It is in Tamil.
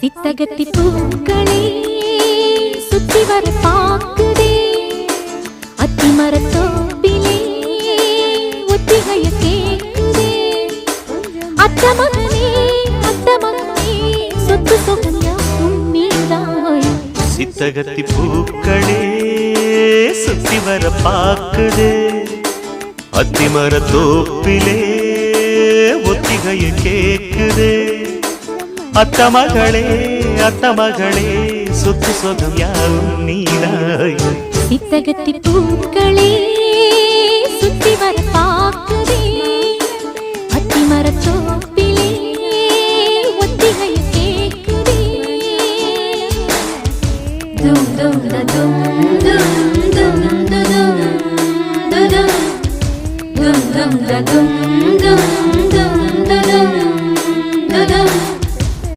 சித்தகத்தி பூக்களே சுத்தி வர பாக்குதே அத்திமரத்தோப்பிலே ஒத்திகைய கேக்குதே அத்த மகனே சொத்து சொகன்யாவும் நீதாய் சித்தகத்தி பூக்களே சுத்தி வர பாக்குதே அத்திமரத்தோப்பிலே ஒத்திகைய கேக்குதே அத்த மகளே சொத்து சொகம் யாவும் நீதாய் சித்தகத்தி பூக்களே